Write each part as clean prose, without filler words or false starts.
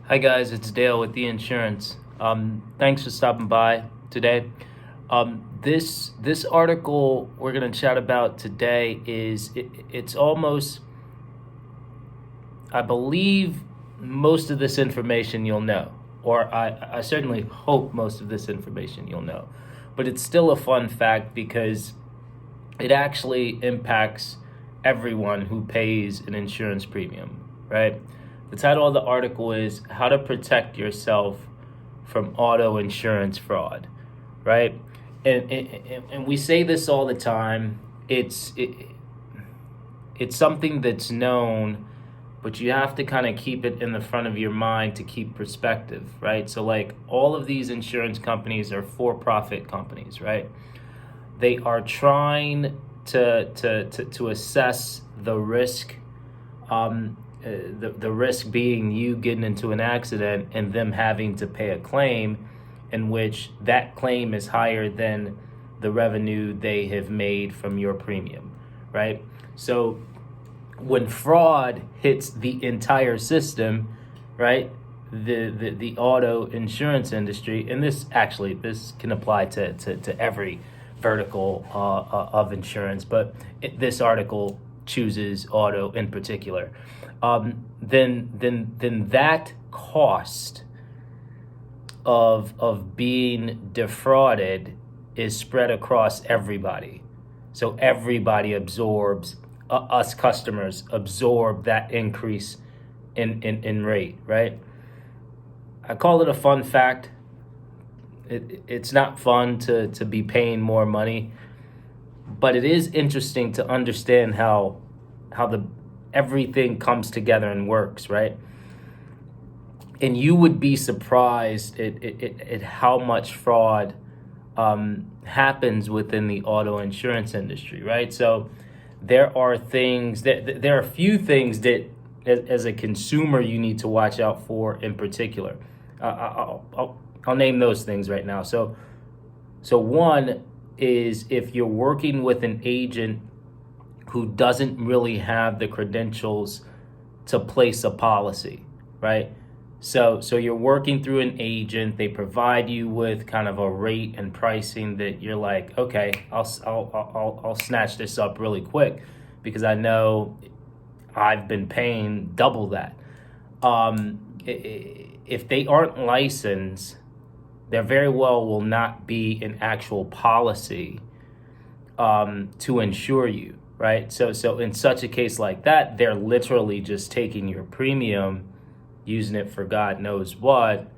Hi guys, it's Dale with the insurance. Thanks for stopping by today. This article we're gonna chat about today it's almost, I believe, most of this information you'll know, or I certainly hope most of this information you'll know, but it's still a fun fact because it actually impacts everyone who pays an insurance premium, right? The title of the article is How to Protect Yourself from Auto Insurance Fraud, right? And we say this all the time. It's something that's known, but you have to kind of keep it in the front of your mind to keep perspective, right? So like all of these insurance companies are for-profit companies, right? They are trying to assess the risk, the risk being you getting into an accident and them having to pay a claim in which that claim is higher than the revenue they have made from your premium, right? So when fraud hits the entire system, right, the auto insurance industry, and this can apply to every vertical of insurance, but this article chooses auto in particular, then that cost of being defrauded is spread across everybody. So everybody absorbs, us customers absorb that increase in rate, right? I call it a fun fact. It's not fun to be paying more money, but it is interesting to understand how everything comes together and works, right? And you would be surprised at how much fraud happens within the auto insurance industry, right? So there are a few things that as a consumer you need to watch out for in particular. I'll name those things right now. So one is if you're working with an agent who doesn't really have the credentials to place a policy, right? So you're working through an agent. They provide you with kind of a rate and pricing that you're like, okay, I'll snatch this up really quick because I know I've been paying double that. If they aren't licensed, there very well will not be an actual policy to insure you, right? So in such a case like that, they're literally just taking your premium, using it for God knows what,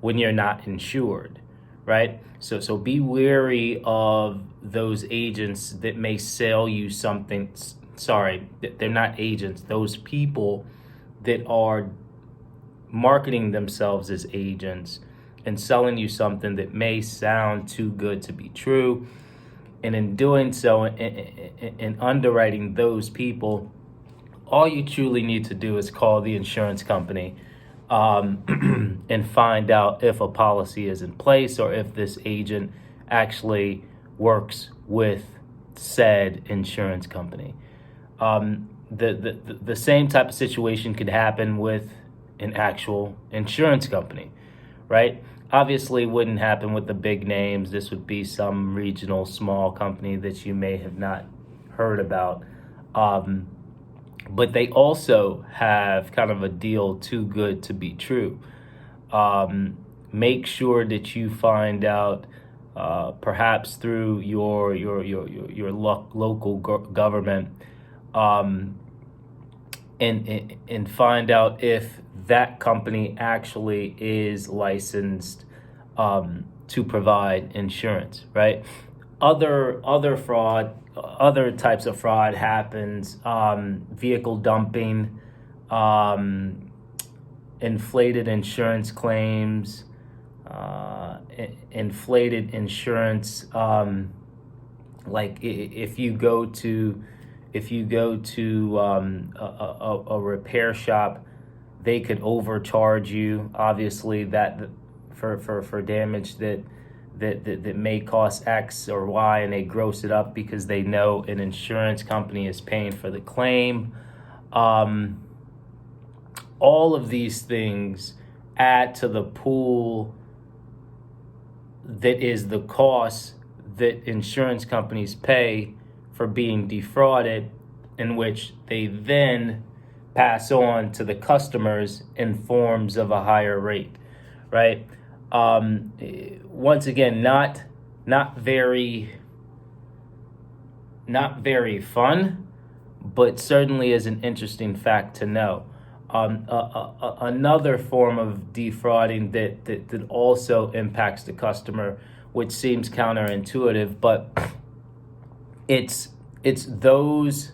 when you're not insured, right? So be wary of those agents that may sell you something. Sorry, they're not agents. Those people that are marketing themselves as agents and selling you something that may sound too good to be true. And in doing so, in underwriting those people, all you truly need to do is call the insurance company and find out if a policy is in place or if this agent actually works with said insurance company. The same type of situation could happen with an actual insurance company, right? Obviously wouldn't happen with the big names. This would be some regional small company that you may have not heard about. But they also have kind of a deal too good to be true. Make sure that you find out, perhaps through your local government, and find out if that company actually is licensed to provide insurance, right? Other fraud, other types of fraud happens, vehicle dumping, inflated insurance claims, inflated insurance, like if you go to a repair shop, they could overcharge you, obviously, that for damage that may cost X or Y, and they gross it up because they know an insurance company is paying for the claim. All of these things add to the pool that is the cost that insurance companies pay for being defrauded, in which they then pass on to the customers in forms of a higher rate, right? Once again, not very fun, but certainly is an interesting fact to know. Another form of defrauding that also impacts the customer, which seems counterintuitive, but it's those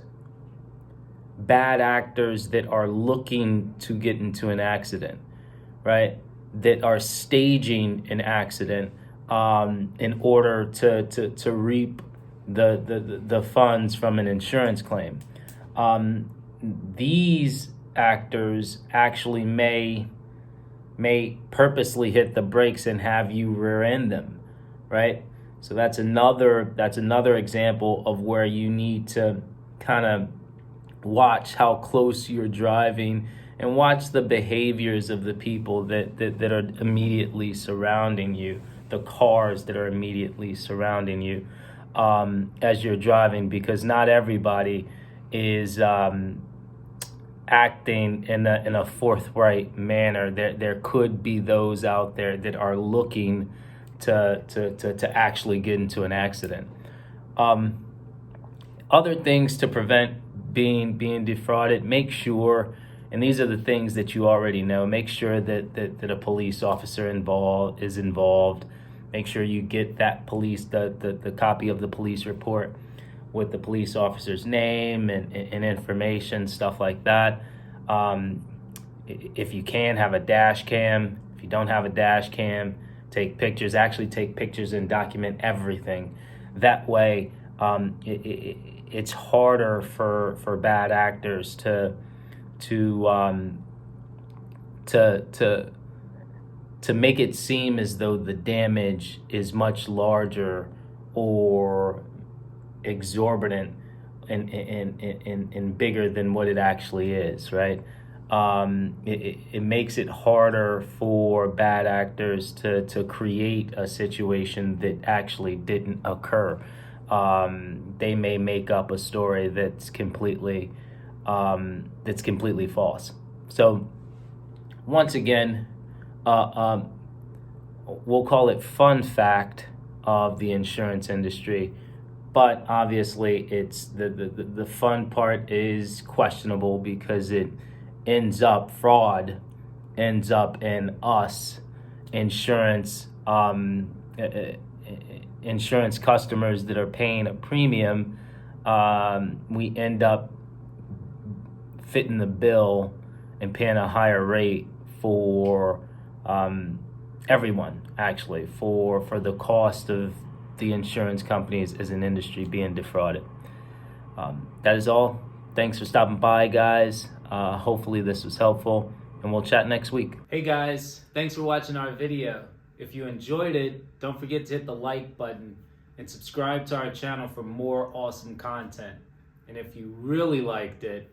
bad actors that are looking to get into an accident, right? That are staging an accident in order to reap the funds from an insurance claim. These actors actually may purposely hit the brakes and have you rear end them, right? So that's another example of where you need to kind of watch how close you're driving and watch the behaviors of the people that are immediately surrounding you, the cars that are immediately surrounding you as you're driving, because not everybody is acting in a forthright manner. There could be those out there that are looking to actually get into an accident. Other things to prevent being defrauded: make sure, and these are the things that you already know, make sure that a police officer is involved. Make sure you get that the copy of the police report with the police officer's name and information, stuff like that. If you can, have a dash cam. If you don't have a dash cam, take pictures. Actually take pictures and document everything. That way, it's harder for bad actors to make it seem as though the damage is much larger or exorbitant and bigger than what it actually is, right? It makes it harder for bad actors to create a situation that actually didn't occur. They may make up a story that's completely false. So once again, we'll call it fun fact of the insurance industry, but obviously it's the fun part is questionable, because fraud ends up in us insurance customers that are paying a premium. We end up fitting the bill and paying a higher rate for everyone, actually, for the cost of the insurance companies as an industry being defrauded. That is all. Thanks for stopping by, guys. Hopefully this was helpful, and we'll chat next week. Hey guys, thanks for watching our video. If you enjoyed it, don't forget to hit the like button and subscribe to our channel for more awesome content. And if you really liked it,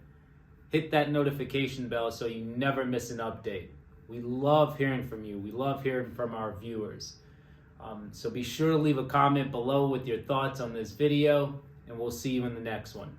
hit that notification bell so you never miss an update. We love hearing from you. We love hearing from our viewers. So be sure to leave a comment below with your thoughts on this video, and we'll see you in the next one.